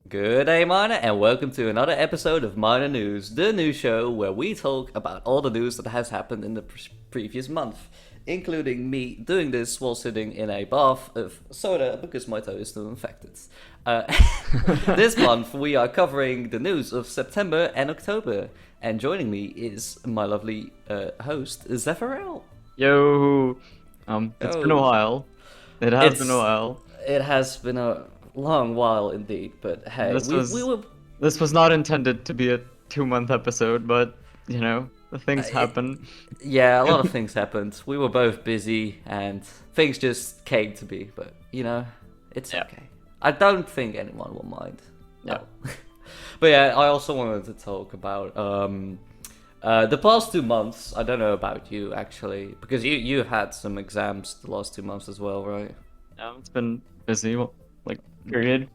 Good day, Minor, and welcome to another episode of Minor News, the news show where we talk about all the news that has happened in the previous month, including me doing this while sitting in a bath of soda because my toe is still infected. Uh, this month we are covering the news of September and October, and joining me is my lovely host, Zephyr. Yo, it's been a while. It has been a while. It has been a long while indeed, but hey, we were... This was not intended to be a 2-month episode, but, you know, things happen. Yeah, a lot of things happened. We were both busy, and things just came to be, but, you know, it's okay. I don't think anyone will mind. No. But yeah, I also wanted to talk about the past 2 months. I don't know about you, actually, because you had some exams the last 2 months as well, right? Yeah, it's been busy, period.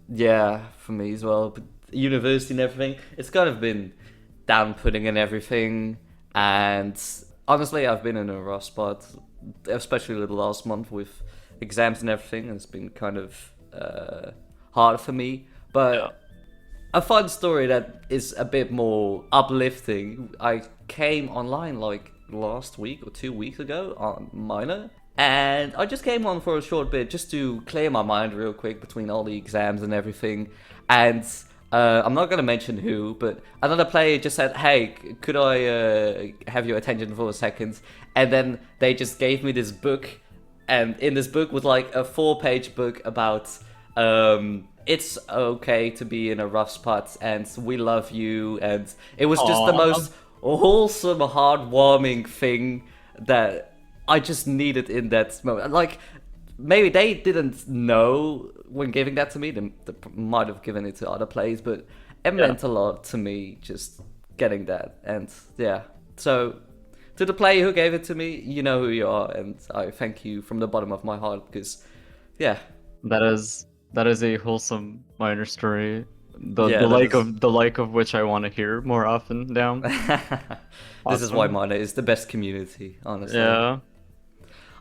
Yeah, for me as well. But university and everything, it's kind of been down-putting and everything. And honestly, I've been in a rough spot, especially the last month with exams and everything. And it's been kind of hard for me. But a fun story that is a bit more uplifting. I came online like last week or 2 weeks ago on Minor. And I just came on for a short bit just to clear my mind real quick between all the exams and everything. And I'm not going to mention who, but another player just said, hey, could I have your attention for a second? And then they just gave me this book. And in this book was like a 4-page book about it's okay to be in a rough spot and we love you. And it was just the most wholesome, heartwarming thing that I just needed in that moment. Like, maybe they didn't know when giving that to me. They might have given it to other players, but it meant a lot to me just getting that. And yeah, so to the player who gave it to me, you know who you are, and I thank you from the bottom of my heart because, yeah, that is a wholesome minor story. The like of which I want to hear more often. Down. This is why Minor is the best community, honestly. Yeah.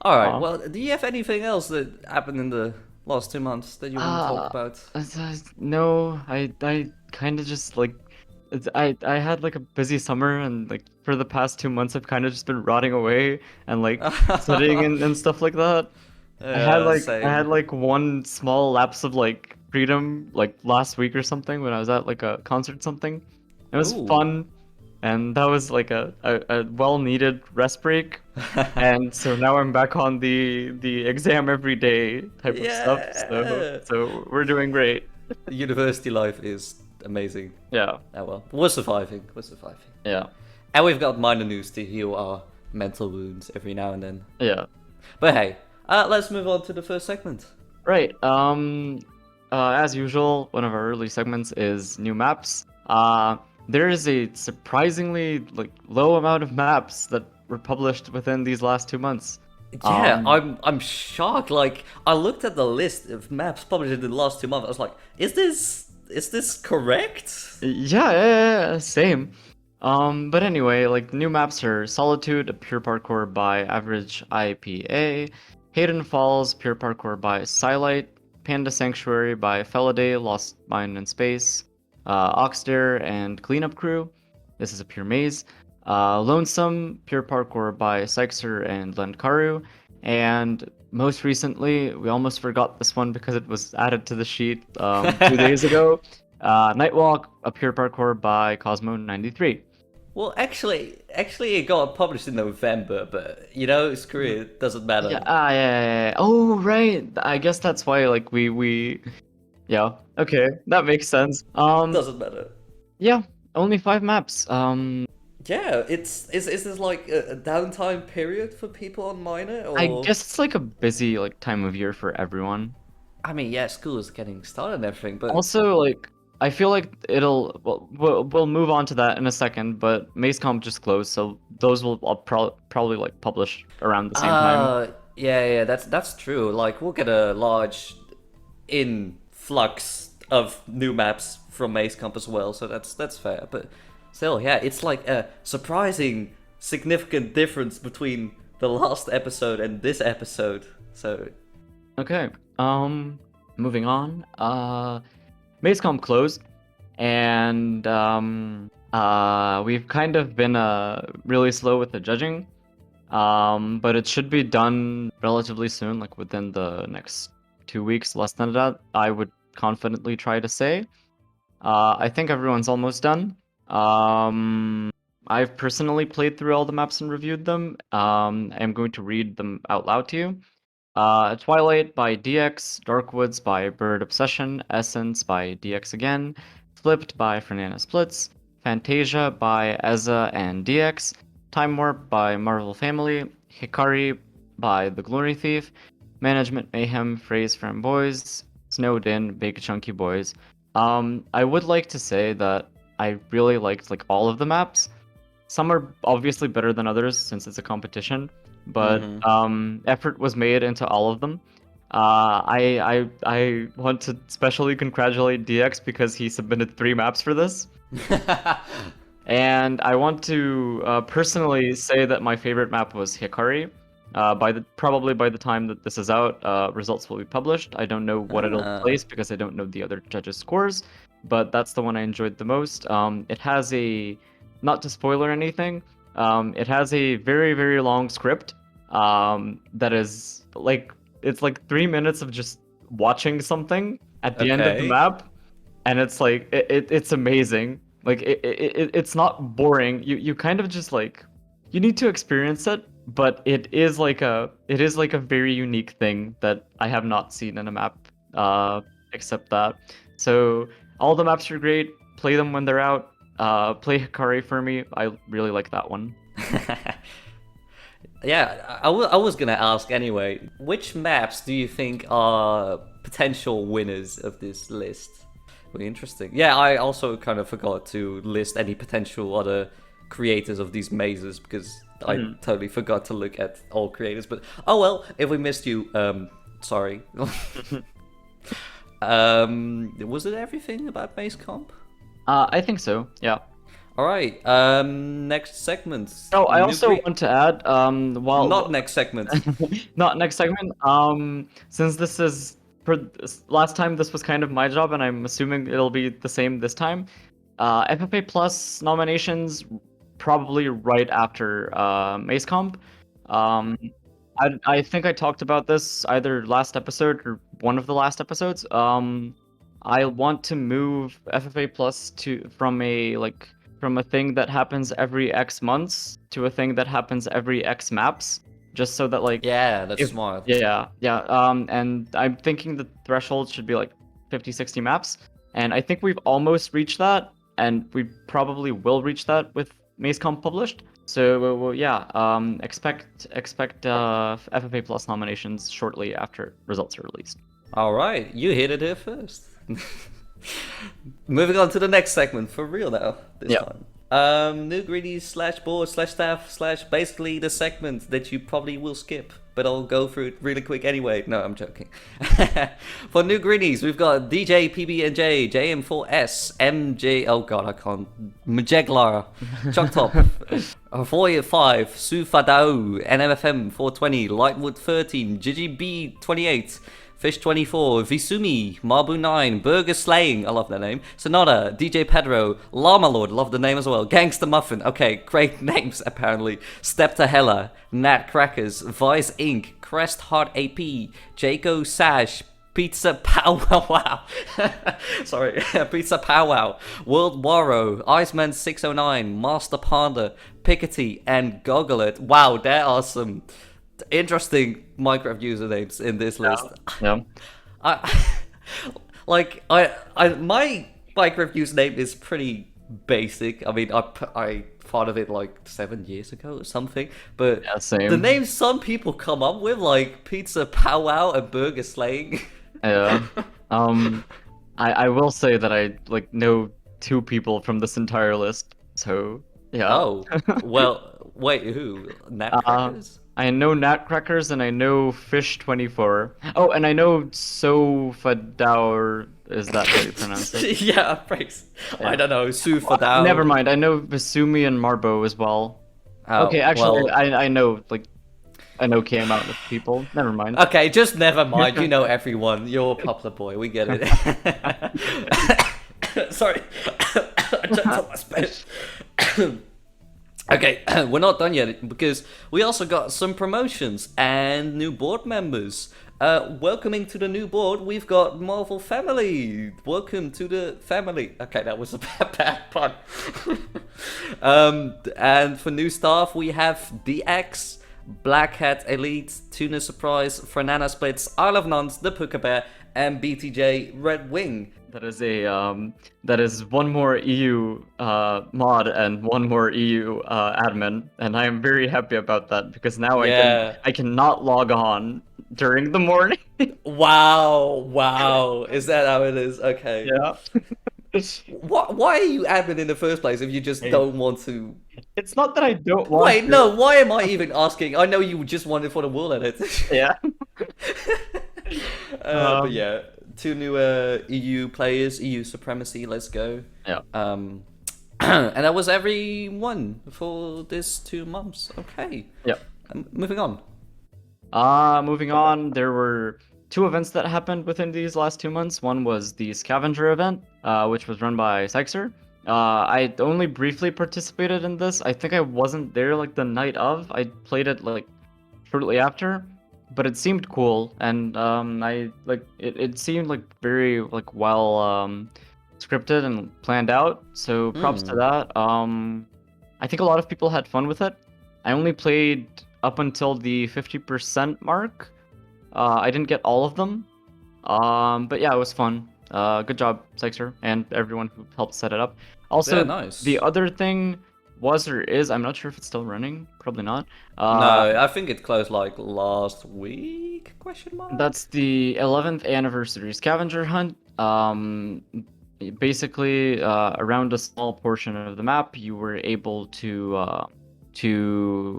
All right. Well, do you have anything else that happened in the last 2 months that you want to talk about? No, I kind of just like I had like a busy summer, and like for the past 2 months I've kind of just been rotting away and like studying and stuff like that. I had like one small lapse of like freedom like last week or something when I was at like a concert something. It was fun. And that was like a well-needed rest break. And so now I'm back on the exam every day type of stuff. So we're doing great. University life is amazing. Yeah. Oh well. We're surviving. Yeah. And we've got minor news to heal our mental wounds every now and then. Yeah. But hey, let's move on to the first segment. Right. As usual, one of our early segments is new maps. There is a surprisingly low amount of maps that were published within these last 2 months. Yeah, I'm shocked. Like, I looked at the list of maps published in the last 2 months. I was like, is this correct? Yeah, same. But anyway, like new maps are Solitude, a pure parkour by Average IPA, Hayden Falls, pure parkour by Scylight, Panda Sanctuary by Feladay, Lost Mine in Space, Oxdare and Cleanup Crew. This is a pure maze. Lonesome, pure parkour by Scyxer and Lendkaru. And most recently, we almost forgot this one because it was added to the sheet 2 days ago. Nightwalk, a pure parkour by Cosmo93. Well, actually, it got published in November, but you know, screw it, it doesn't matter. Yeah. Oh, right. I guess that's why, like, we. Yeah. Okay, that makes sense. Doesn't matter. Yeah, only 5 maps. Yeah, is this like a downtime period for people on Minor? Or... I guess it's like a busy time of year for everyone. I mean, yeah, school is getting started and everything, but also like I feel like we'll move on to that in a second. But MazeComp just closed, so those will probably like publish around the same time. Yeah, that's true. Like we'll get a large influx of new maps from MazeComp as well, so that's fair. But still, yeah, it's like a surprising, significant difference between the last episode and this episode. So, okay. Moving on. MazeComp closed, and we've kind of been really slow with the judging. But it should be done relatively soon, like within the next 2 weeks, less than that, I would confidently try to say. I think everyone's almost done. I've personally played through all the maps and reviewed them. I'm going to read them out loud to you. Twilight by DX, Darkwoods by Bird Obsession, Essence by DX again, Flipped by Fernanda Splits, Fantasia by Eza and DX, Time Warp by Marvel Family, Hikari by The Glory Thief, Management Mayhem, Phrase from Boys, Snowed In, Big Chunky Boys. I would like to say that I really liked like all of the maps. Some are obviously better than others since it's a competition, but effort was made into all of them. I want to specially congratulate DX because he submitted 3 maps for this. And I want to personally say that my favorite map was Hikari. Probably by the time that this is out, results will be published. I don't know what it'll place because I don't know the other judges' scores, but that's the one I enjoyed the most. It has not to spoiler anything, it has a very, very long script that is like, it's like 3 minutes of just watching something at the end of the map, and it's like, it's amazing. Like, it's not boring. You kind of just like, you need to experience it, but it is like a very unique thing that I have not seen in a map except that. So all the maps are great. Play them when they're out. Play Hikari for me. I really like that one. Yeah, I was gonna ask anyway. Which maps do you think are potential winners of this list? Really interesting. Yeah, I also kind of forgot to list any potential other creators of these mazes because I totally forgot to look at all creators. But oh well, if we missed you, sorry. Was it everything about MazeComp? I think so. Yeah. All right. Next segment. Oh, I also want to add. Not next segment. Not next segment. Since this is last time, this was kind of my job, and I'm assuming it'll be the same this time. FFA Plus nominations probably right after MazeComp. I think I talked about this either last episode or one of the last episodes. I want to move FFA Plus from a thing that happens every X months to a thing that happens every X maps, just so that that's smart. Yeah. And I'm thinking the threshold should be like 50-60 maps, and I think we've almost reached that, and we probably will reach that with MazeComp published. So expect FFA Plus nominations shortly after results are released. All right, you hit it here first. Moving on to the next segment, for real now, this time. New Greenies /board /staff / basically the segment that you probably will skip, but I'll go through it really quick anyway. No, I'm joking. For New Greenies, we've got DJ, PB&J, JM4S, MJ, oh god, I can't, Majeglar, Chocktop, 485, Sufadao, NMFM 420, Lightwood 13, GGB 28, Fish 24, Visumi, Marbu 9, Burger Slaying, I love that name, Sonata, DJ Pedro, Llama Lord, love the name as well, Gangster Muffin, okay, great names apparently, Step to Hella, Nat Crackers, Vice Inc., Crest Heart AP, Jaco Sash, Pizza Powwow, wow, sorry, Pizza Powwow, World Waro, Iceman 609, Master Panda, Piketty, and Goggle It. Wow, there are some interesting Minecraft usernames in this list. Yeah. My Minecraft username is pretty basic. I mean, I thought of it like 7 years ago or something. But same. The names some people come up with, like Pizza Powwow and Burger Slaying. Yeah. I will say that I know 2 people from this entire list. So yeah. Oh, well, wait, who? Nat Crackers? I know Nat Crackers and I know Fish 24. Oh, and I know Sofadaur. Is that how you pronounce it? Yeah, praise. Yeah. I don't know, Sufadaur. Never mind. I know Visumi and Marbo as well. Okay, actually, well, I know an okay amount of people. Never mind. Okay, just never mind. You know everyone. You're a popular boy. We get it. Sorry. I choked on my spit. Okay, we're not done yet because we also got some promotions and new board members. Welcoming to the new board, we've got Marvel Family. Welcome to the family. Okay, that was a bad pun. And for new staff, we have DX, Black Hat Elite, Tuna Surprise, Fernana Splits, Isle of Nuns, The Puka Bear, and BTJ Red Wing. That is one more EU mod and one more EU admin, and I am very happy about that because now I cannot log on during the morning. Wow. Is that how it is? Okay. Yeah. Why are you admin in the first place if you just don't want to? It's not that I don't want Wait, to. no, why am I even asking? I know you just wanted for the world edit. Yeah. But yeah, 2 new EU players, EU supremacy, let's go. Yeah. And that was everyone for this 2 months. Okay. Yeah. Moving on. Moving on, there were 2 events that happened within these last 2 months. One was the Scavenger event, which was run by Scyxer. I only briefly participated in this. I think I wasn't there like the night of. I played it like shortly after, but it seemed cool, and it seemed like very like well scripted and planned out. So props to that. I think a lot of people had fun with it. I only played up until the 50% mark. I didn't get all of them, but yeah, it was fun. Good job, Scyxer, and everyone who helped set it up. Also, nice. The other thing was or is, I'm not sure if it's still running. Probably not. No, I think it closed like last week? Question mark. That's the 11th anniversary scavenger hunt. Basically, around a small portion of the map, you were able to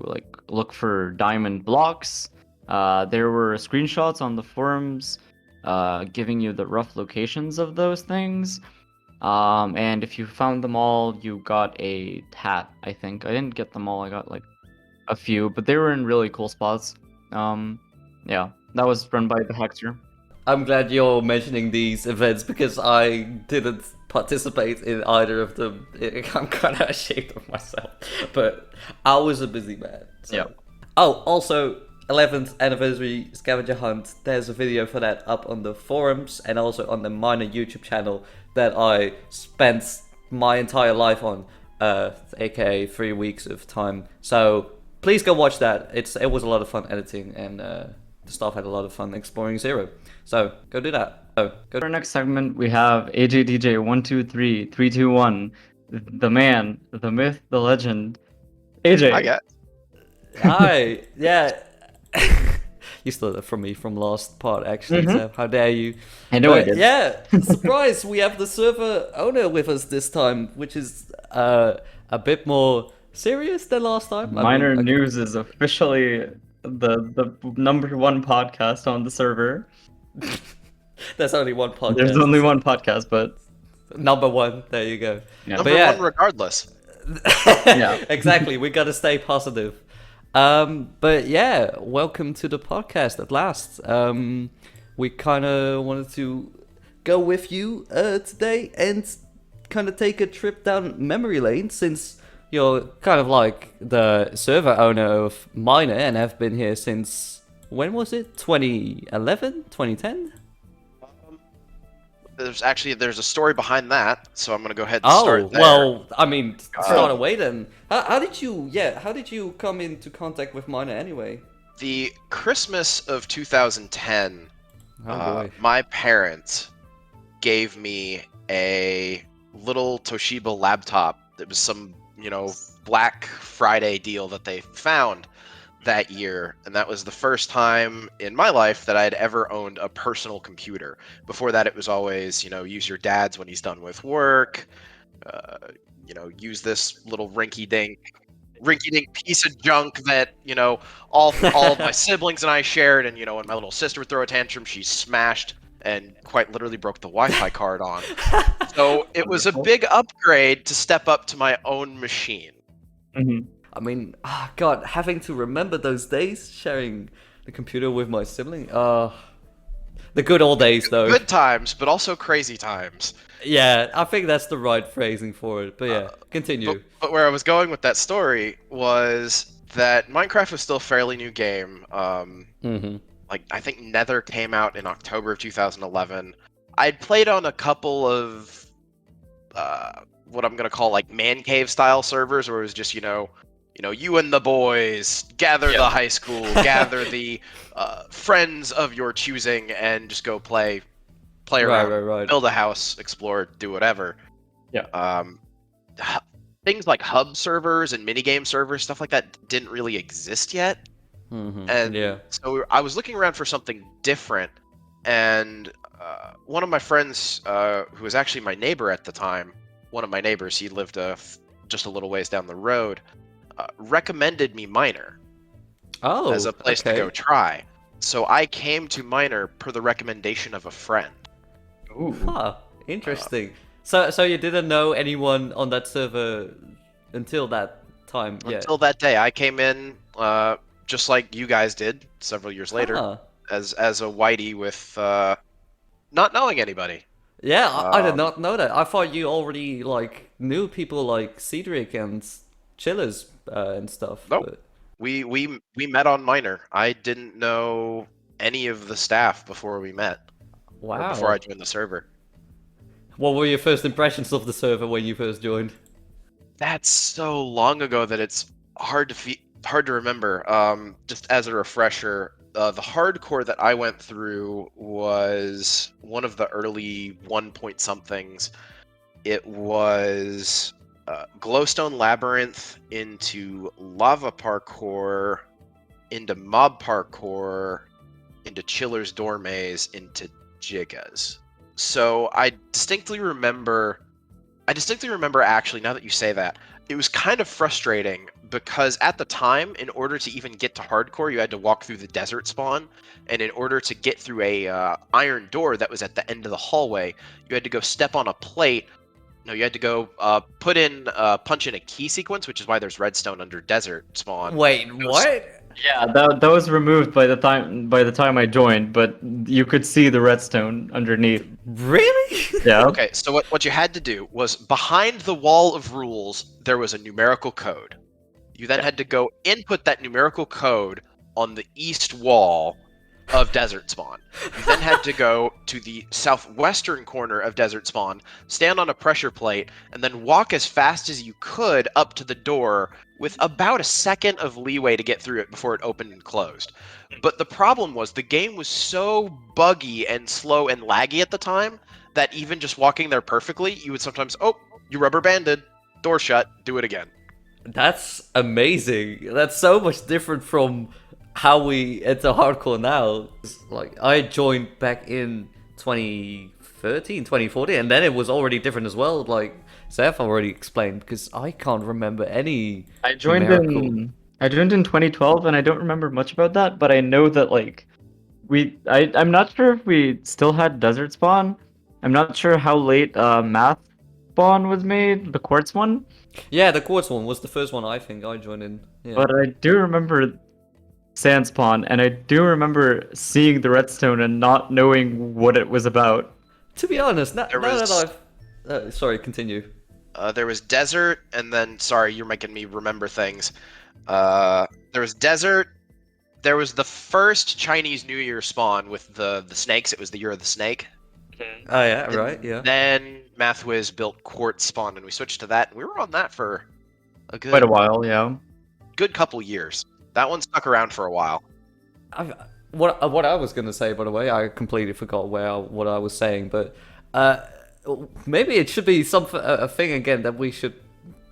like look for diamond blocks. There were screenshots on the forums giving you the rough locations of those things. And if you found them all, you got a hat, I think. I didn't get them all, I got like a few, but they were in really cool spots. Yeah, that was run by the Hexer. I'm glad you're mentioning these events because I didn't participate in either of them. I'm kind of ashamed of myself, but I was a busy man. So. Yeah. Oh, also, 11th anniversary scavenger hunt. There's a video for that up on the forums and also on the Minr YouTube channel that I spent my entire life on, aka 3 weeks of time. So please go watch that. It was a lot of fun editing, and the staff had a lot of fun exploring Zero. So go do that. Go. For our next segment, we have AJDJ123321, the man, the myth, the legend, AJ. I got. Hi. Yeah. You stole that from me from last part, actually. So how dare you? I know I did. Yeah. Surprise! We have the server owner with us this time, which is a bit more serious than last time. Minr News is officially the #1 podcast on the server. There's only one podcast. There's only one podcast, but #1. There you go. Yeah. Number one regardless. Yeah. Exactly. We gotta stay positive. But yeah, welcome to the podcast at last. We kind of wanted to go with you today and kind of take a trip down memory lane, since you're kind of like the server owner of Minr and have been here since, when was it? 2011? 2010? There's a story behind that, so I'm gonna go ahead and start there. Well, I mean, start away then. How did you come into contact with Minr anyway? The Christmas of 2010, boy. my parents gave me a little Toshiba laptop. That was some, Black Friday deal that they found that year, and that was the first time in my life that I'd ever owned a personal computer. Before that, it was always, use your dad's when he's done with work, use this little rinky-dink piece of junk that, all of my siblings and I shared, and, when my little sister would throw a tantrum, she smashed and quite literally broke the Wi-Fi card on. So it was a big upgrade to step up to my own machine. Mm-hmm. I mean, God, having to remember those days, sharing the computer with my sibling. The good old days, though. Good times, but also crazy times. Yeah, I think that's the right phrasing for it. But yeah, continue. But where I was going with that story was that Minecraft was still a fairly new game. Like, I think Nether came out in October of 2011. I'd played on a couple of what I'm gonna call like man cave style servers, where it was just you and the boys gather the high school, gather the friends of your choosing, and just go play around, build a house, explore, do whatever. Yeah. Things like hub servers and minigame servers, stuff like that, didn't really exist yet. And so I was looking around for something different, and one of my friends, who was actually my neighbor at the time, he lived just a little ways down the road, recommended me Minr as a place to go try. So I came to Minr per the recommendation of a friend. Ooh. Huh, interesting. So you didn't know anyone on that server until that time? Until that day. I came in just like you guys did several years later as a whitey with not knowing anybody. Yeah, I did not know that. I thought you already like knew people like Cedric and Chillers and stuff. Nope. But... We met on Minr. I didn't know any of the staff before we met. Wow. Or before I joined the server. What were your first impressions of the server when you first joined? That's so long ago that it's hard to remember. Just as a refresher, the hardcore that I went through was one of the early 1 point somethings. It was glowstone labyrinth into lava parkour, into mob parkour, into chiller's door maze, into gigas. So I distinctly remember actually, now that you say that, it was kind of frustrating because at the time, in order to even get to hardcore, you had to walk through the desert spawn, and in order to get through a iron door that was at the end of the hallway, you had to go step on a plate. No, you had to go punch in a key sequence, which is why there's redstone under desert spawn. Wait, what? Yeah, that was removed by the time I joined, but you could see the redstone underneath. Really? Yeah. Okay, so what you had to do was behind the wall of rules, there was a numerical code. You then had to go input that numerical code on the east wall of desert spawn. You then had to go to the southwestern corner of desert spawn, stand on a pressure plate, and then walk as fast as you could up to the door with about a second of leeway to get through it before it opened and closed. But the problem was the game was so buggy and slow and laggy at the time that even just walking there perfectly, you would sometimes, you rubber banded, door shut, do it again. That's amazing. That's so much different from how we enter hardcore now. Like, I joined back in 2013, 2014, and then it was already different as well. Like Seth already explained, because I can't remember any. I joined in 2012, and I don't remember much about that, but I know that like I'm not sure if we still had desert spawn. I'm not sure how late math spawn was made, the quartz one. Yeah, the quartz one was the first one I think I joined in. Yeah. But I do remember sand spawn, and I do remember seeing the redstone and not knowing what it was about. To be honest, now that I've... sorry, continue. There was desert, and then, sorry, you're making me remember things. There was desert. There was the first Chinese New Year spawn with the snakes. It was the Year of the Snake. Oh, yeah, right, yeah. Then MathWiz built quartz spawn, and we switched to that. And we were on that for quite a while, yeah. Good couple years. That one stuck around for a while. What I was gonna say, by the way, I completely forgot what I was saying, but maybe it should be a thing again that we should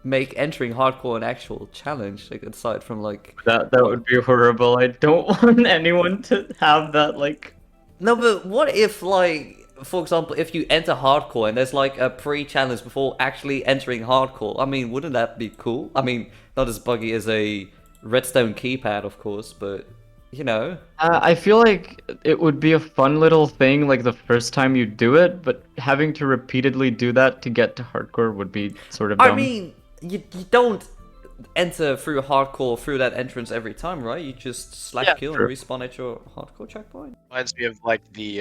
make entering hardcore an actual challenge, like aside from like that would be horrible. I don't want anyone to have that like. No, but what if like, for example, if you enter hardcore and there's like a pre-challenge before actually entering hardcore? I mean, wouldn't that be cool? I mean, not as buggy as a redstone keypad, of course, but you know. I feel like it would be a fun little thing like the first time you do it, but having to repeatedly do that to get to hardcore would be sort of dumb. I mean, you don't enter through hardcore through that entrance every time, right? You just slash Yeah, kill true. and respawn at your hardcore checkpoint. Reminds me of like the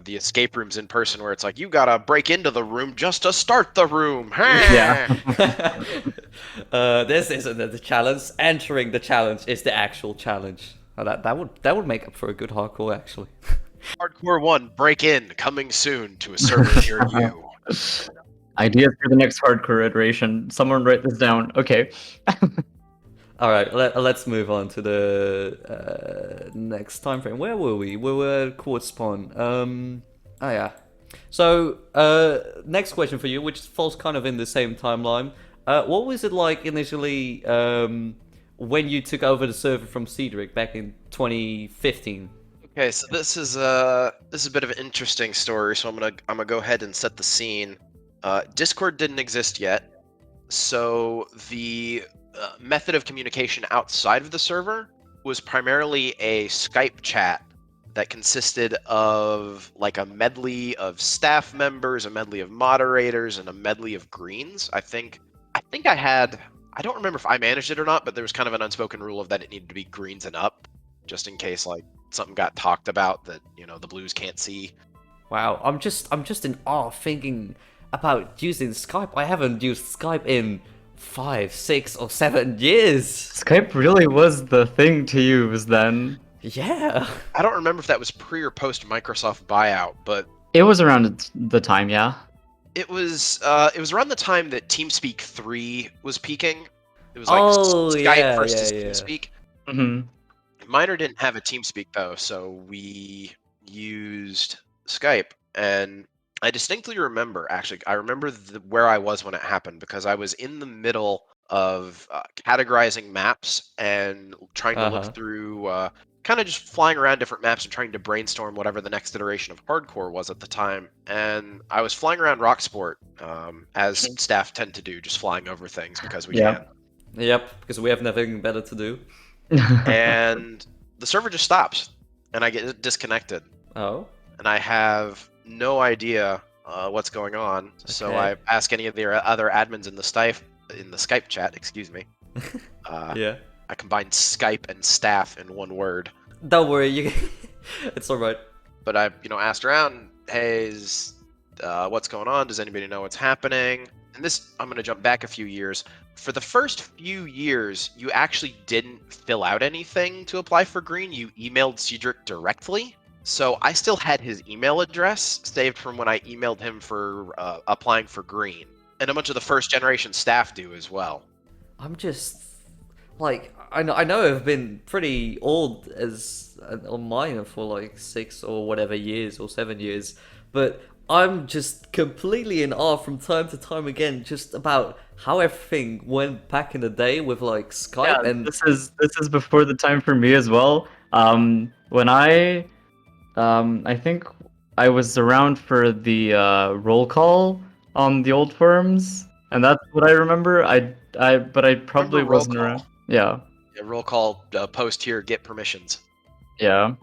escape rooms in person where it's like you gotta break into the room just to start the room. Yeah. This isn't the challenge. Entering the challenge is the actual challenge. That would make up for a good hardcore, actually. Hardcore 1 break in coming soon to a server near you. Ideas for the next hardcore iteration. Someone write this down. Okay. All right, let's move on to the next time frame. Where were we? We were at Quartz Spawn. Oh yeah. So next question for you, which falls kind of in the same timeline. What was it like initially when you took over the server from Cedric back in 2015? Okay, so this is a bit of an interesting story. So I'm gonna go ahead and set the scene. Discord didn't exist yet, so the method of communication outside of the server was primarily a Skype chat that consisted of like a medley of staff members, a medley of moderators, and a medley of greens. I think I had, I don't remember if I managed it or not, but there was kind of an unspoken rule of that it needed to be greens and up, just in case like something got talked about that, you know, the blues can't see. Wow, I'm just in awe thinking about using Skype. I haven't used Skype in 5, 6, or 7 years. Skype really was the thing to use then. Yeah. I don't remember if that was pre or post Microsoft buyout, but It was around the time, yeah. it was around the time that TeamSpeak 3 was peaking. It was like Skype yeah, versus yeah. TeamSpeak. Mm-hmm. Minor didn't have a TeamSpeak though, so we used Skype. And I distinctly remember, actually, I remember where I was when it happened because I was in the middle of categorizing maps and trying to look through, kind of just flying around different maps and trying to brainstorm whatever the next iteration of hardcore was at the time. And I was flying around Rocksport, as staff tend to do, just flying over things because we Yeah. can. Yep, because we have nothing better to do. And the server just stops, and I get disconnected. Oh. And I have no idea what's going on. So Okay. I ask any of the other admins in the Skype chat. Excuse me. Yeah. I combined Skype and staff in one word. Don't worry, it's all right. But I, asked around. Hey, what's going on? Does anybody know what's happening? And this, I'm going to jump back a few years. For the first few years, you actually didn't fill out anything to apply for green. You emailed Cedric directly. So I still had his email address saved from when I emailed him for applying for green. And a bunch of the first generation staff do as well. I'm just like I know I've been pretty old as on mine for like 6 or whatever years or 7 years, but I'm just completely in awe from time to time again, just about how everything went back in the day with like Skype. Yeah, And this is before the time for me as well. When I think I was around for the roll call on the old forums, and that's what I remember. But I probably Remember roll wasn't call? around. Yeah. Yeah, roll call, post here, get permissions. Yeah.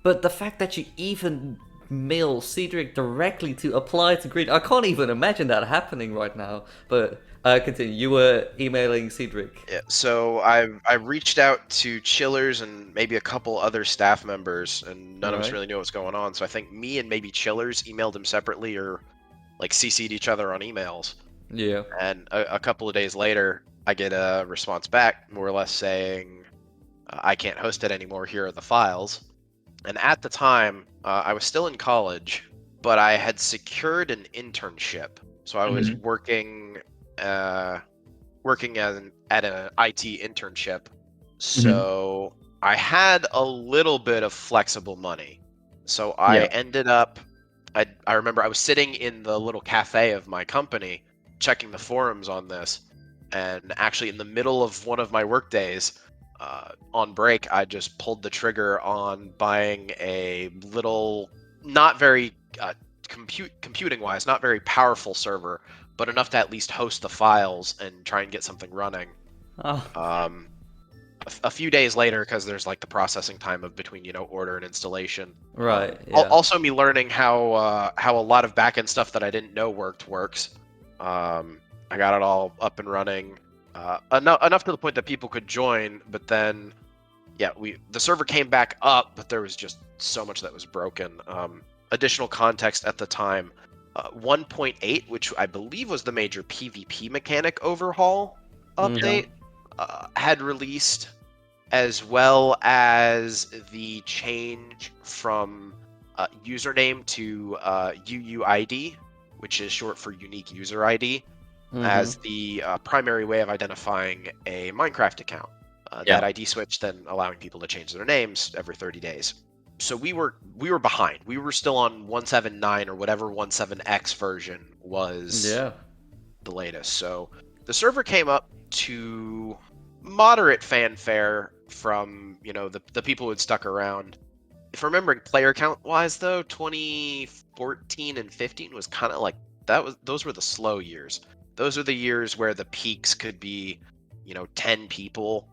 but the fact that you even mail Cedric directly to apply to green, I can't even imagine that happening right now. But continue. You were emailing Cedric. Yeah, so I reached out to Chillers and maybe a couple other staff members, and none of us Alright. really knew what was going on. So I think me and maybe Chillers emailed him separately or like CC'd each other on emails. Yeah. And a couple of days later, I get a response back, more or less saying, I can't host it anymore. Here are the files. And at the time, I was still in college, but I had secured an internship. So I was working at an IT internship. So I had a little bit of flexible money. So I ended up, I remember I was sitting in the little cafe of my company, checking the forums on this. And actually in the middle of one of my work days, on break, I just pulled the trigger on buying a little, not very computing-wise, not very powerful server, but enough to at least host the files and try and get something running. Oh. A few days later, because there's like the processing time of between order and installation. Right. Yeah. Also, me learning how a lot of backend stuff that I didn't know works. I got it all up and running. enough to the point that people could join. But then, yeah, the server came back up, but there was just so much that was broken. Additional context at the time, 1.8, which I believe was the major PvP mechanic overhaul update, had released, as well as the change from username to UUID, which is short for unique user ID, as the primary way of identifying a Minecraft account. That ID switch then allowing people to change their names every 30 days. So we were behind. We were still on 1.7.9 or whatever 1.7x version was the latest. So the server came up to moderate fanfare from, the people who had stuck around. If remembering player count wise though, 2014 and 15 was kind of like those were the slow years. Those are the years where the peaks could be, 10 people,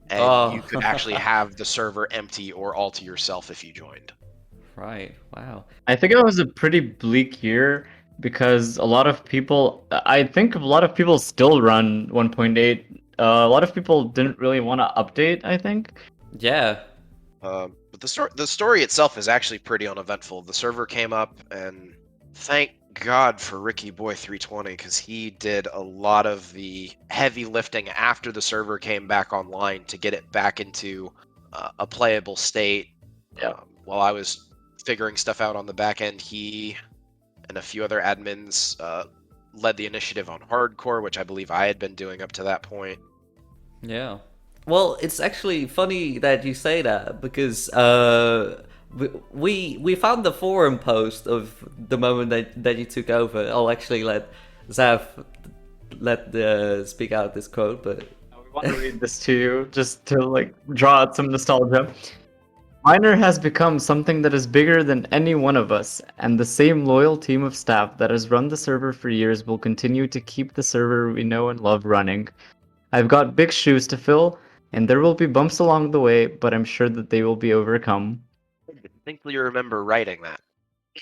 and you could actually have the server empty or all to yourself if you joined. Right. Wow. I think it was a pretty bleak year because I think a lot of people still run 1.8. A lot of people didn't really want to update, I think. Yeah. But the story itself is actually pretty uneventful. The server came up, and thank God for Ricky Boy 320, because he did a lot of the heavy lifting after the server came back online to get it back into a playable state. While I was figuring stuff out on the back end, he and a few other admins led the initiative on hardcore, which I believe I had been doing up to that point. Yeah. Well, it's actually funny that you say that, because we found the forum post of the moment that you took over. I'll actually let Zav speak out this quote, but we want to read this to you just to draw out some nostalgia. Minr has become something that is bigger than any one of us, and the same loyal team of staff that has run the server for years will continue to keep the server we know and love running. I've got big shoes to fill, and there will be bumps along the way, but I'm sure that they will be overcome. I distinctly remember writing that.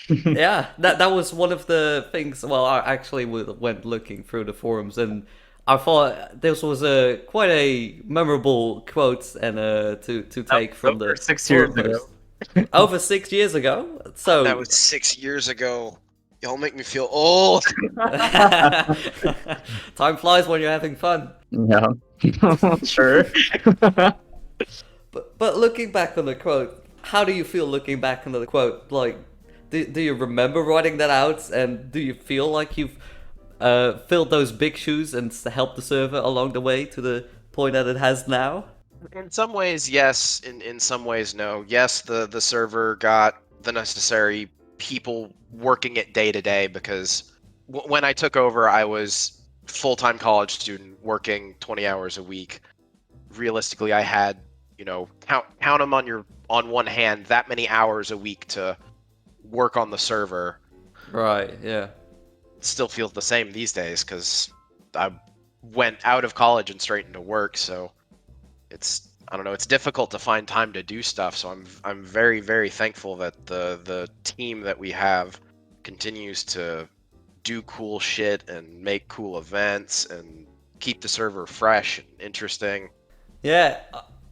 Yeah, that was one of the things. Well, I actually went looking through the forums, and I thought this was quite a memorable quote and to take from the 6 years ago. Over 6 years ago. So that was 6 years ago. Y'all make me feel old. Time flies when you're having fun. Yeah, sure. But looking back on the quote, how do you feel looking back on the quote? Like, do you remember writing that out, and do you feel like you've filled those big shoes and helped the server along the way to the point that it has now? In some ways, yes. In some ways, no. Yes, the server got the necessary people working it day to day, because when I took over, I was full-time college student working 20 hours a week. Realistically, I had, count them on one hand, that many hours a week to work on the server. Right, yeah. It still feels the same these days, because I went out of college and straight into work, so it's difficult to find time to do stuff. So I'm very, very thankful that the team that we have continues to do cool shit and make cool events and keep the server fresh and interesting. Yeah,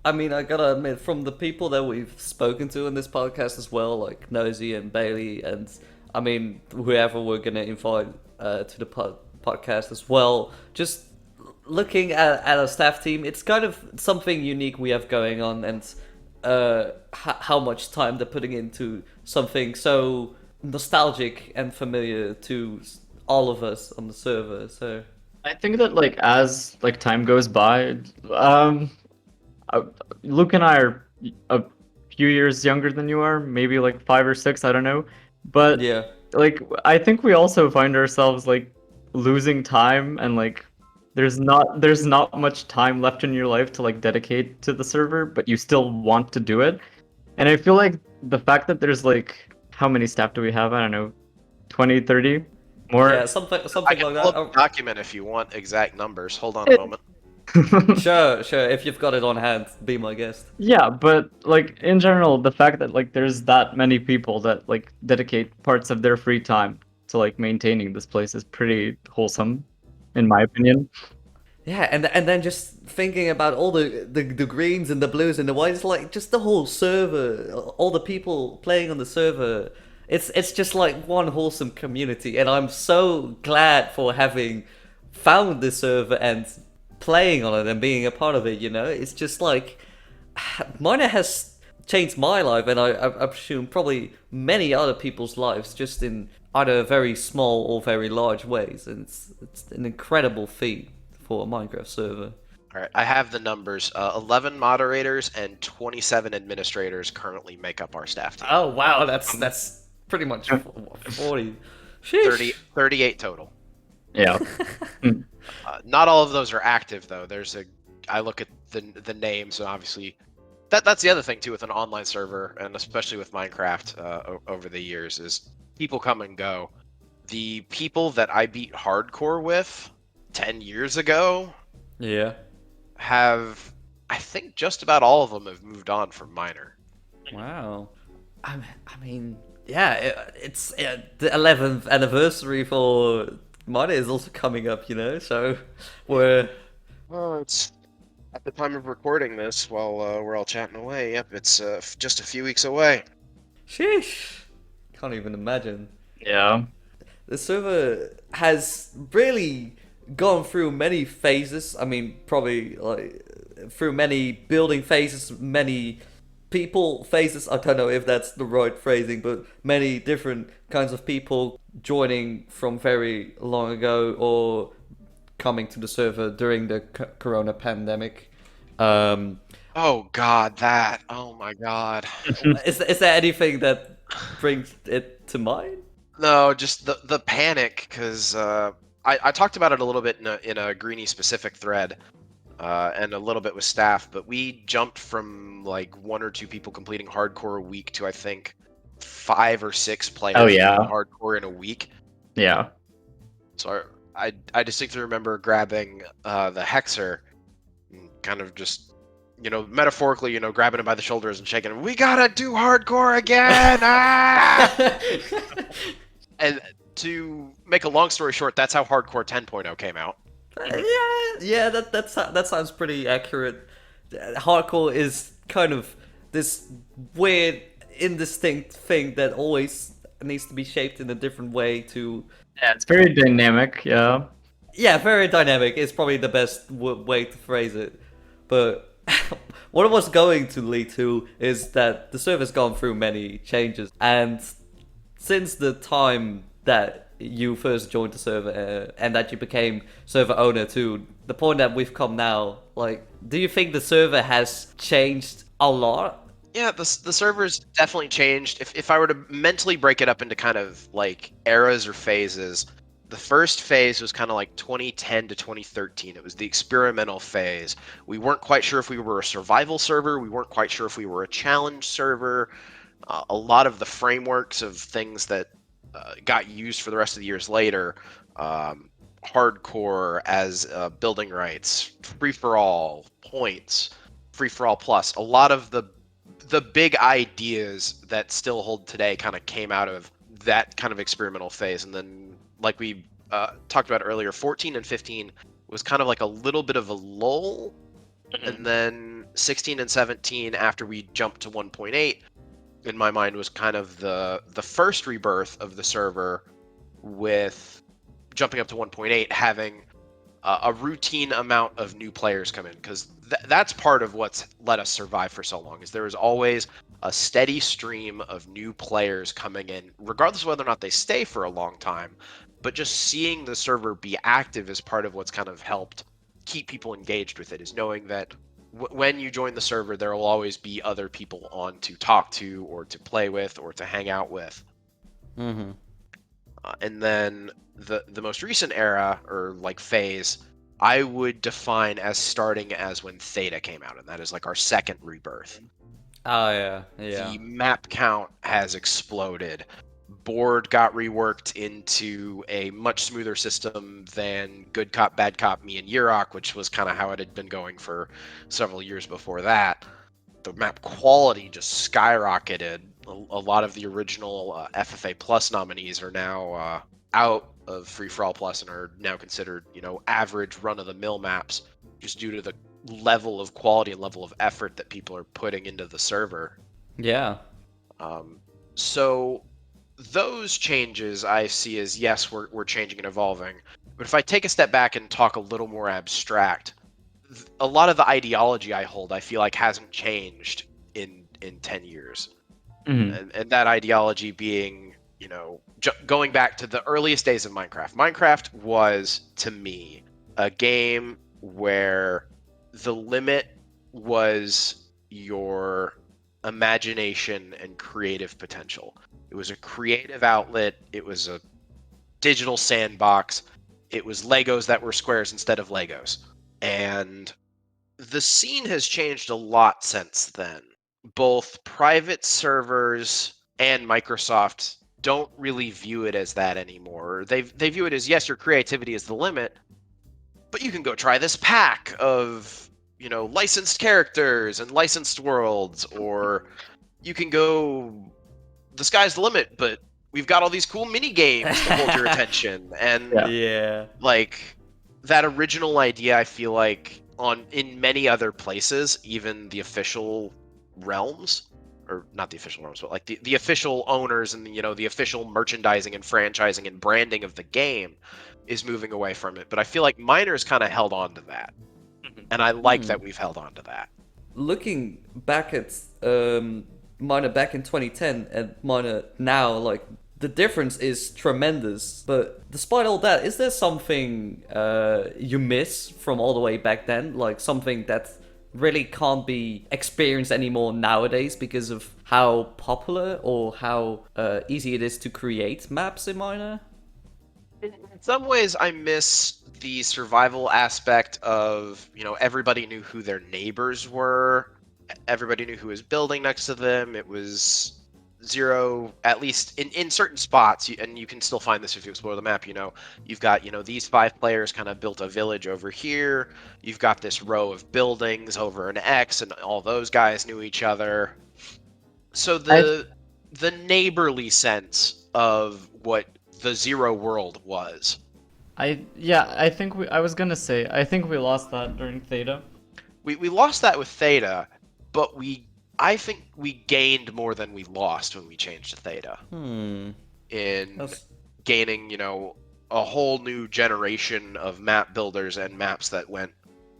I mean, I gotta admit, from the people that we've spoken to in this podcast as well, like Nosy and Bailey, and I mean, whoever we're gonna invite to the podcast as well, just looking at our staff team, it's kind of something unique we have going on, and how much time they're putting into something so nostalgic and familiar to all of us on the server. So I think that as time goes by, Luke and I are a few years younger than you are, maybe 5 or 6, I don't know. But yeah, I think we also find ourselves losing time, and there's not much time left in your life to dedicate to the server, but you still want to do it. And I feel like the fact that there's how many staff do we have? I don't know, 20, 30 more. Yeah, something I can like pull that. up the document if you want exact numbers. Hold on a moment. Sure. If you've got it on hand, be my guest. Yeah, but in general, the fact that there's that many people that dedicate parts of their free time to maintaining this place is pretty wholesome, in my opinion. Yeah, and then just thinking about all the greens and the blues and the whites, like just the whole server, all the people playing on the server. It's just like one wholesome community, and I'm so glad for having found this server and playing on it and being a part of it. You know, it's just like Minor has changed my life, and I presume probably many other people's lives, just in either very small or very large ways, and it's an incredible feat for a Minecraft server. All right, I have the numbers. 11 moderators and 27 administrators currently make up our staff team. Oh wow, that's pretty much 40. Sheesh. 38 total. Yeah. Not all of those are active though. I look at the names, and obviously that's the other thing too with an online server, and especially with Minecraft over the years, is people come and go. The people that I beat hardcore with 10 years ago Yeah. I think just about all of them have moved on from Minor. Wow. I mean, yeah, it's the 11th anniversary for Minor is also coming up, you know. So we're It's at the time of recording this while we're all chatting away. Yep, it's just a few weeks away. sheesh. Can't even imagine. Yeah. The server has really gone through many phases. I mean, probably like through many building phases, many people phases. I don't know if that's the right phrasing, but many different kinds of people joining from very long ago or coming to the server during the corona pandemic. Oh God, that! Oh my God! Is there anything that brings it to mind? No, just the panic, because I talked about it a little bit in a Greenie specific thread, and a little bit with staff, but we jumped from like 1 or 2 people completing hardcore a week to I think 5 or 6 players completing hardcore in a week. Yeah. So I distinctly remember grabbing the Hexer, and kind of just, metaphorically, grabbing him by the shoulders and shaking him. We gotta do hardcore again! Ah! And to make a long story short, that's how Hardcore 10.0 came out. Yeah, that sounds pretty accurate. Hardcore is kind of this weird, indistinct thing that always needs to be shaped in a different way to. Yeah, it's very dynamic. Yeah. Yeah, very dynamic is probably the best way to phrase it. But what it was going to lead to is that the server's gone through many changes, and since the time that you first joined the server and that you became server owner to the point that we've come now, like, do you think the server has changed a lot? Yeah, the server's definitely changed. If I were to mentally break it up into kind of like eras or phases, the first phase was kind of like 2010 to 2013. It was the experimental phase. We weren't quite sure if we were a survival server. We weren't quite sure if we were a challenge server. A lot of the frameworks of things that got used for the rest of the years later, hardcore as building rights, free-for-all, points, free-for-all plus, a lot of the big ideas that still hold today kind of came out of that kind of experimental phase. And then, like we talked about earlier, 14 and 15 was kind of like a little bit of a lull. And then 16 and 17, after we jumped to 1.8, in my mind was kind of the first rebirth of the server, with jumping up to 1.8 having a routine amount of new players come in, because that's part of what's let us survive for so long, is there is always a steady stream of new players coming in, regardless of whether or not they stay for a long time. But just seeing the server be active is part of what's kind of helped keep people engaged with it, is knowing that when you join the server, there will always be other people on to talk to or to play with or to hang out with. Mm-hmm. And then the most recent era, or like phase, I would define as starting as when Theta came out, and that is like our second rebirth. Oh yeah. The map count has exploded. Board got reworked into a much smoother system than Good Cop, Bad Cop, Me and Yurok, which was kind of how it had been going for several years before that. The map quality just skyrocketed. A lot of the original FFA Plus nominees are now out of Free For All Plus and are now considered, average run-of-the-mill maps, just due to the level of quality and level of effort that people are putting into the server. Yeah. So those changes I see as, yes, we're changing and evolving. But if I take a step back and talk a little more abstract, a lot of the ideology I hold, I feel like hasn't changed in 10 years. And that ideology being, going back to the earliest days of Minecraft. Minecraft was, to me, a game where the limit was your imagination and creative potential. It was a creative outlet. It was a digital sandbox. It was Legos that were squares instead of Legos. And the scene has changed a lot since then. Both private servers and Microsoft don't really view it as that anymore. They view it as, yes, your creativity is the limit, but you can go try this pack of, licensed characters and licensed worlds, or you can go, the sky's the limit, but we've got all these cool mini games to hold your attention. And Yeah. like that original idea, I feel like in many other places, even the official realms, or not the official realms, but like the official owners and the official merchandising and franchising and branding of the game is moving away from it. But I feel like Minor's kind of held on to that. And I like that we've held on to that. Looking back at Minor back in 2010 and Minor now, like, the difference is tremendous. But despite all that, is there something you miss from all the way back then? Like something that really can't be experienced anymore nowadays because of how popular or how easy it is to create maps in Minor? In some ways, I miss the survival aspect of, everybody knew who their neighbors were. Everybody knew who was building next to them. It was zero, at least in certain spots, and you can still find this if you explore the map, you've got, these 5 players kind of built a village over here. You've got this row of buildings over an X, and all those guys knew each other. So the neighborly sense of what the Zero world was. I think I was gonna say, I think we lost that during Theta. We lost that with Theta, but I think we gained more than we lost when we changed to Theta. Gaining, a whole new generation of map builders and maps that went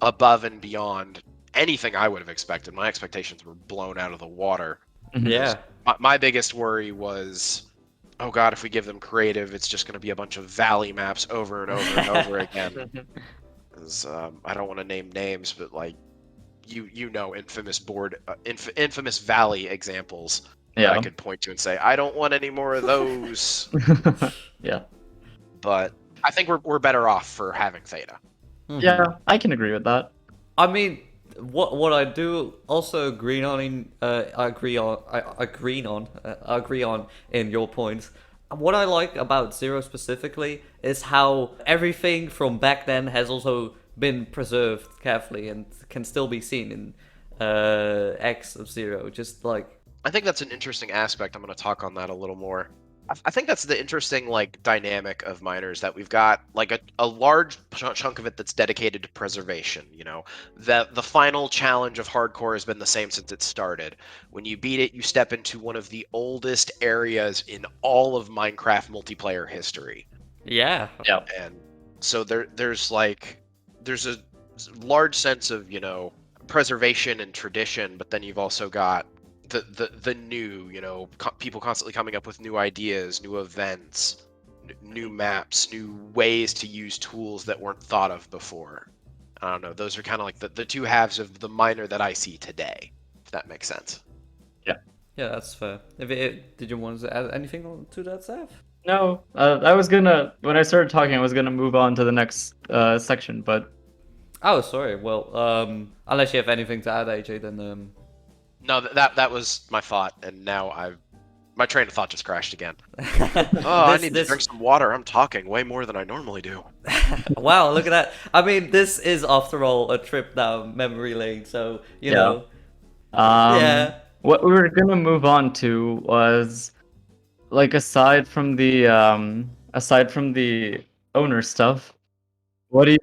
above and beyond anything I would have expected. My expectations were blown out of the water. Yeah. My biggest worry was, oh god, if we give them creative, it's just going to be a bunch of valley maps over and over and over again. I don't want to name names, but like, infamous valley examples that I could point to and say, I don't want any more of those. Yeah. But I think we're better off for having Theta. Yeah, I can agree with that. I mean, what I do also agree on in your points. What I like about Zero specifically is how everything from back then has also been preserved carefully and can still be seen in X of Zero. Just like, I think that's an interesting aspect. I'm going to talk on that a little more. I think that's the interesting dynamic of Miners, that we've got a large chunk of it that's dedicated to preservation. That the final challenge of hardcore has been the same since it started. When you beat it, you step into one of the oldest areas in all of Minecraft multiplayer history. Yeah. And so there's a large sense of preservation and tradition, but then you've also got the new, people constantly coming up with new ideas, new events, new maps, new ways to use tools that weren't thought of before. I don't know. Those are kind of like the two halves of the Minor that I see today, if that makes sense. Yeah. Yeah, that's fair. Did you want to add anything to that, Seth? No, when I started talking, I was gonna move on to the next section, but... Oh, sorry. Well, unless you have anything to add, AJ, then... No, that was my thought, and now my train of thought just crashed again. I need to drink some water. I'm talking way more than I normally do. Wow, look at that. I mean, this is, after all, a trip down memory lane, so, you know. Yeah. What we were gonna move on to was, aside from the aside from the owner stuff, do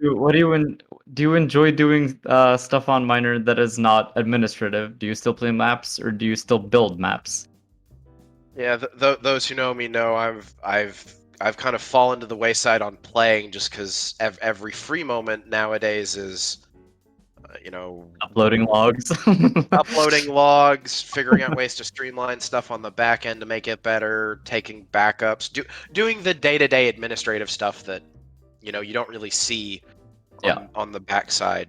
you enjoy doing stuff on Minor that is not administrative? Do you still play maps or do you still build maps? Yeah, those who know me know I've kind of fallen to the wayside on playing just because every free moment nowadays is, you know, Uploading logs. uploading logs, figuring out ways to streamline stuff on the back end to make it better, taking backups, doing the day-to-day administrative stuff that you don't really see Yeah. on the backside.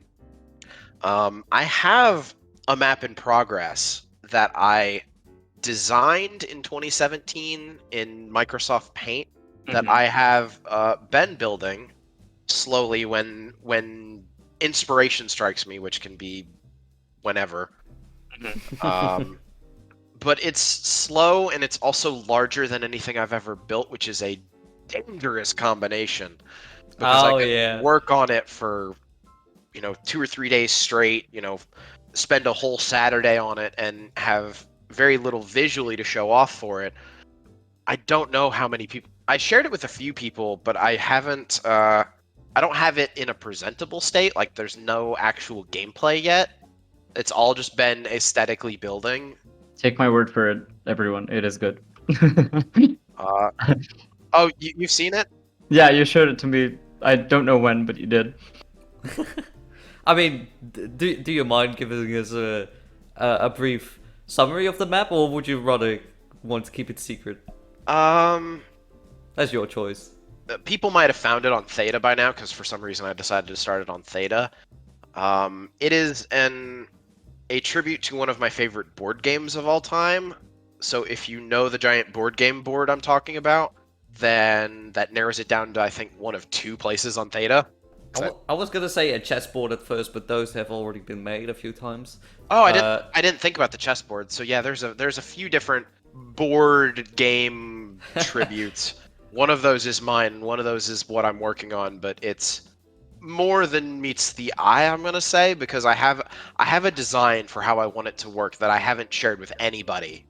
I have a map in progress that I designed in 2017 in Microsoft Paint that Mhm. I have been building slowly when inspiration strikes me, which can be whenever. Um, but it's slow and it's also larger than anything I've ever built, which is a dangerous combination because I Oh could yeah. work on it for 2 or 3 days straight, spend a whole Saturday on it and have very little visually to show off for it. I don't know how many people. I shared it with a few people, but I haven't. I don't have it in a presentable state. Like, there's no actual gameplay yet. It's all just been aesthetically building. Take my word for it, everyone. It is good. Uh, oh, you've seen it? Yeah, you showed it to me. I don't know when, but you did. I mean, do you mind giving us a brief summary of the map, or would you rather want to keep it secret? Um, That's your choice. People might have found it on Theta by now because for some reason I decided to start it on Theta. It is a tribute to one of my favorite board games of all time. So if you know the giant board game board I'm talking about, then that narrows it down to I think one of 2 places on Theta. I was gonna say a chessboard at first, but those have already been made a few times. Oh, Uh, I didn't think about the chessboard. So yeah, there's a few different board game tributes. One of those is mine. One of those is what I'm working on, but it's more than meets the eye, I'm gonna say, because I have a design for how I want it to work that I haven't shared with anybody.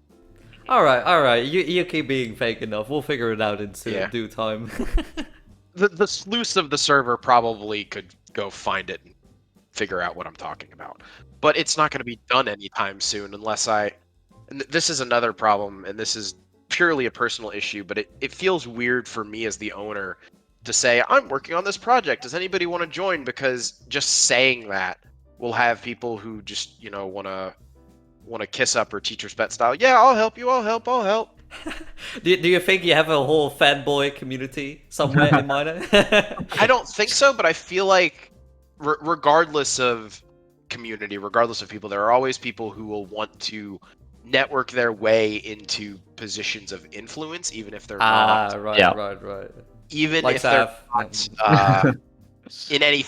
all right. You keep being fake enough. We'll figure it out in Yeah. due time. The sleuths of the server probably could go find it and figure out what I'm talking about. But it's not going to be done anytime soon unless I. And this is another problem, and this is purely a personal issue, but it feels weird for me as the owner to say, I'm working on this project. Does anybody want to join? Because just saying that will have people who just, want to kiss up or teacher's pet style. Yeah, I'll help you. I'll help. Do you think you have a whole fanboy community somewhere in Minor? I don't think so, but I feel like regardless of community, regardless of people, there are always people who will want to network their way into positions of influence, even if they're Ah, not. right, Yeah. right. Even Like if they're Sav. not in any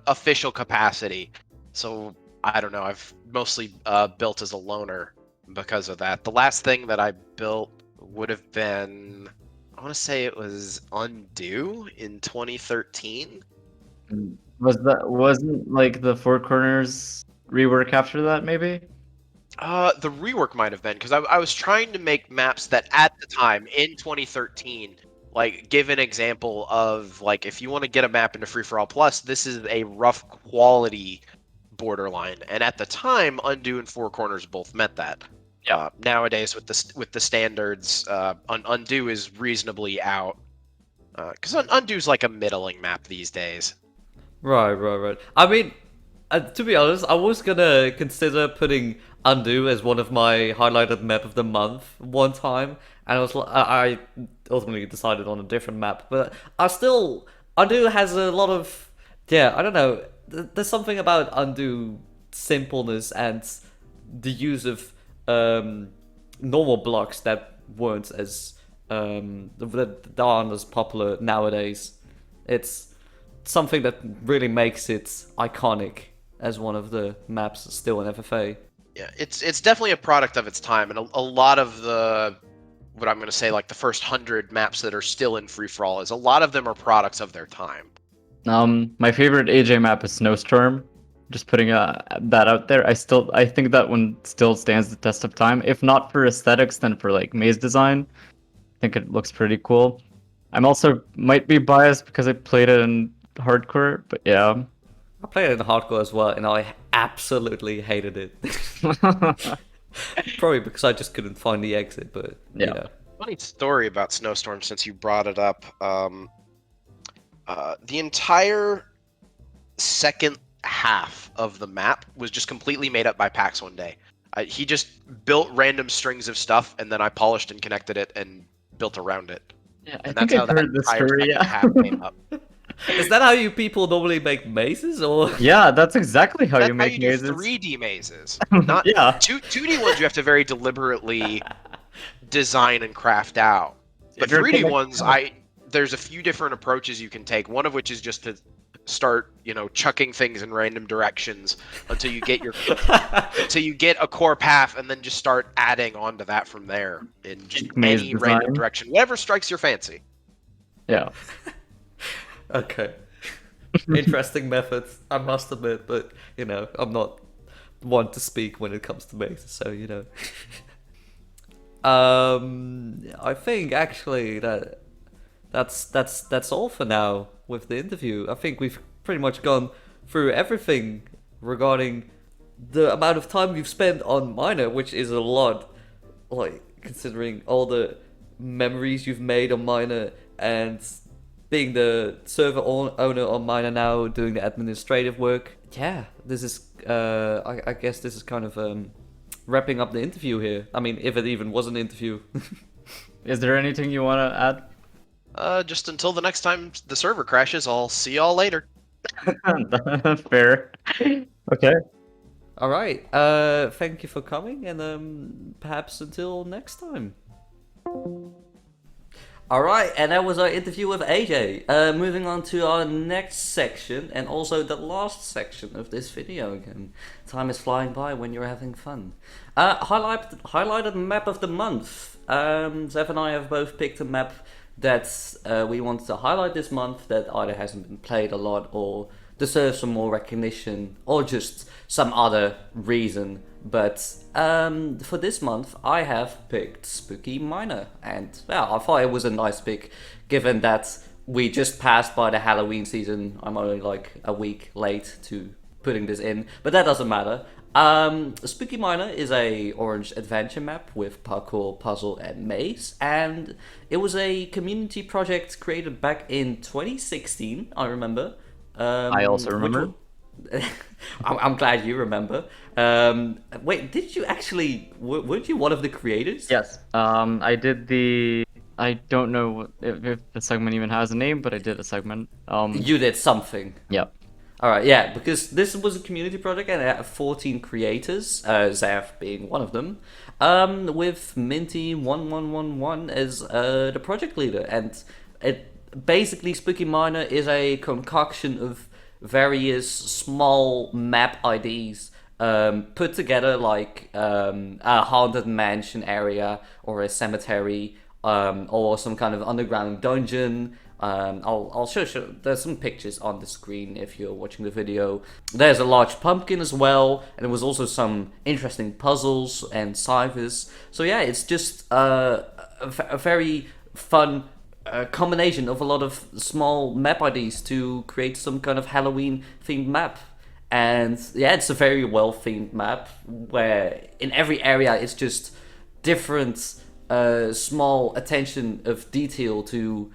official capacity. So I don't know. I've mostly built as a loner because of that. The last thing that I built would have been, I want to say it was Undo in 2013. Wasn't like the Four Corners rework after that, maybe? The rework might have been because I was trying to make maps that at the time in 2013, like give an example of like if you want to get a map into Free for All Plus, this is a rough quality borderline, and at the time, Undo and Four Corners both met that. Yeah. Nowadays, with the standards, Undo is reasonably out because Undo's like a middling map these days. Right. I mean, to be honest, I was gonna consider putting Undo as one of my highlighted map of the month one time, and I ultimately decided on a different map. But Undo has a lot of, yeah, I don't know. There's something about Undo simpleness and the use of normal blocks that weren't as that aren't as popular nowadays. It's something that really makes it iconic as one of the maps still in FFA. Yeah, it's definitely a product of its time, and a lot of the what I'm going to say like the first 100 maps that are still in free for all is a lot of them are products of their time. My favorite AJ map is Snowstorm. Just putting that out there. I think that one still stands the test of time. If not for aesthetics, then for like maze design. I think it looks pretty cool. I'm also might be biased because I played it in hardcore, but yeah. I played it in hardcore as well, and I absolutely hated it. Probably because I just couldn't find the exit, but you Yeah. know. Funny story about Snowstorm since you brought it up. The entire second half of the map was just completely made up by Pax one day. He just built random strings of stuff, and then I polished and connected it and built around it. Yeah, I And think that's how I've that heard this entire story, second yeah. half came up. Is that how you people normally make mazes, or? Yeah, that's exactly how That's you how make you do mazes. 3D mazes. Not Yeah. 2D ones you have to very deliberately design and craft out. But If you're 3D connected- ones, there's a few different approaches you can take. One of which is just to start, chucking things in random directions until you get a core path, and then just start adding onto that from there in just Maze any random design. direction, whatever strikes your fancy. Yeah. Okay. Interesting methods, I must admit, but I'm not one to speak when it comes to mazes, so I think actually that's all for now with the interview. I think we've pretty much gone through everything regarding the amount of time you've spent on Minor, which is a lot, like considering all the memories you've made on Minor and being the server owner on Minor now, doing the administrative work. Yeah, this is I guess this is kind of wrapping up the interview here. I mean, if it even was an interview. Is there anything you want to add? Just until the next time the server crashes, I'll see y'all later. Fair. Okay. All right. Thank you for coming, and perhaps until next time. All right, and that was our interview with AJ. Moving on to our next section, and also the last section of this video. Again, time is flying by when you're having fun. Highlighted map of the month. Zev and I have both picked a map that we wanted to highlight this month that either hasn't been played a lot or deserves some more recognition or just some other reason. But for this month, I have picked Spooky Minor, and well, I thought it was a nice pick, given that we just passed by the Halloween season. I'm only like a week late to putting this in, but that doesn't matter. Spooky Minor is a orange adventure map with parkour, puzzle, and maze, and it was a community project created back in 2016. I remember. I also remember. I'm glad you remember. Wait, did you actually? Weren't you one of the creators? Yes. I did the. I don't know if the segment even has a name, but I did a segment. You did something. Yep. All right, yeah, because this was a community project and it had 14 creators, Zaf being one of them, with Minty1111 as the project leader, and it basically Spooky Minor is a concoction of various small map IDs put together like a haunted mansion area or a cemetery or some kind of underground dungeon. I'll show there's some pictures on the screen if you're watching the video. There's a large pumpkin as well, and there was also some interesting puzzles and ciphers. So yeah, it's just a very fun combination of a lot of small map IDs to create some kind of Halloween themed map. And yeah, it's a very well themed map where in every area it's just different small attention of detail to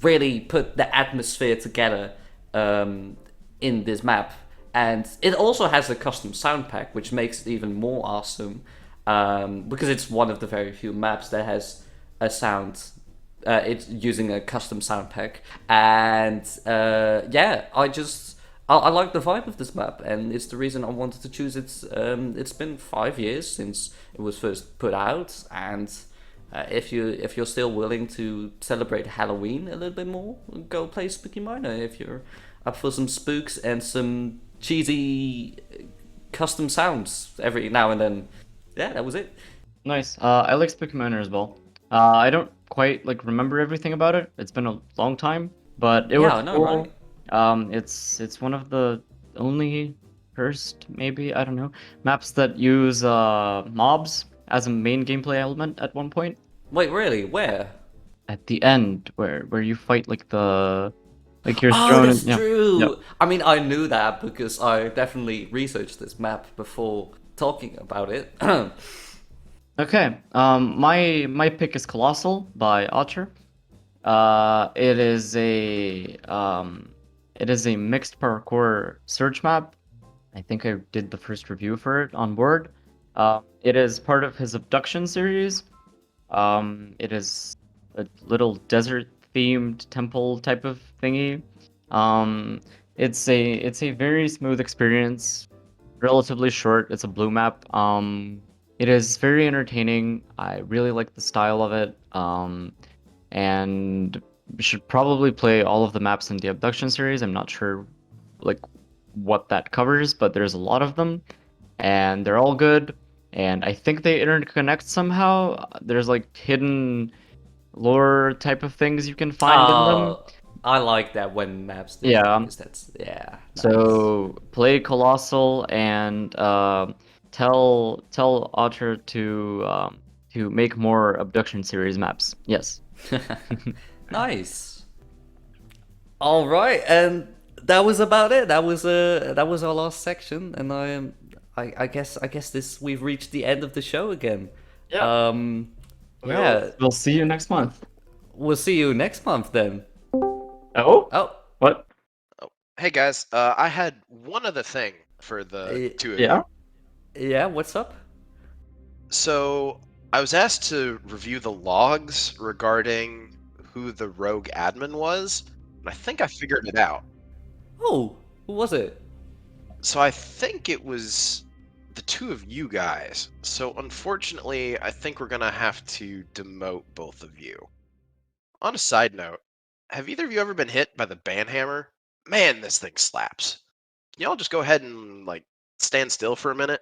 really put the atmosphere together in this map. And it also has a custom sound pack, which makes it even more awesome because it's one of the very few maps that has a sound. It's using a custom sound pack, and yeah, I like the vibe of this map, and it's the reason I wanted to choose it. It's been 5 years since it was first put out, and if you're still willing to celebrate Halloween a little bit more, go play Spooky Minor. If you're up for some spooks and some cheesy custom sounds every now and then, yeah, that was it. Nice. I like Spooky Minor as well. I don't quite remember everything about it. It's been a long time, but it was cool. Right? It's one of the only first, maybe, I don't know, maps that use mobs as a main gameplay element at one point. Wait, really? Where? at the end where you fight like you're Oh, thrown that's in. Yeah. Yep. true. I mean, I knew that because I definitely researched this map before talking about it. Okay. My pick is Colossal by Otter. It is a mixed parkour search map. I think I did the first review for it on board. It is part of his Abduction series. It is a little desert themed temple type of thingy. Um, it's a very smooth experience, relatively short. It's a blue map. It is very entertaining. I really like the style of it. And we should probably play all of the maps in the Abduction series. I'm not sure like what that covers, but there's a lot of them, and they're all good. And I think they interconnect somehow. There's like hidden lore type of things you can find in them. I like that when maps do that Yeah. because that's nice. So play Colossal and tell Otter to make more Abduction series maps. Yes. Nice. All right, and that was about it. That was our last section, and I guess this we've reached the end of the show again. Yeah. Yeah, We'll see you next month. we'll see you next month then. Oh? Oh, What? Hey guys, I had one other thing for the two of Yeah? you. yeah. What's up? So I was asked to review the logs regarding who the rogue admin was, and I think I figured it out. Oh, who was it? So I think it was the two of you guys. So unfortunately, I think we're gonna have to demote both of you. On a side note, have either of you ever been hit by the banhammer? Man, this thing slaps. Can y'all just go ahead and stand still for a minute?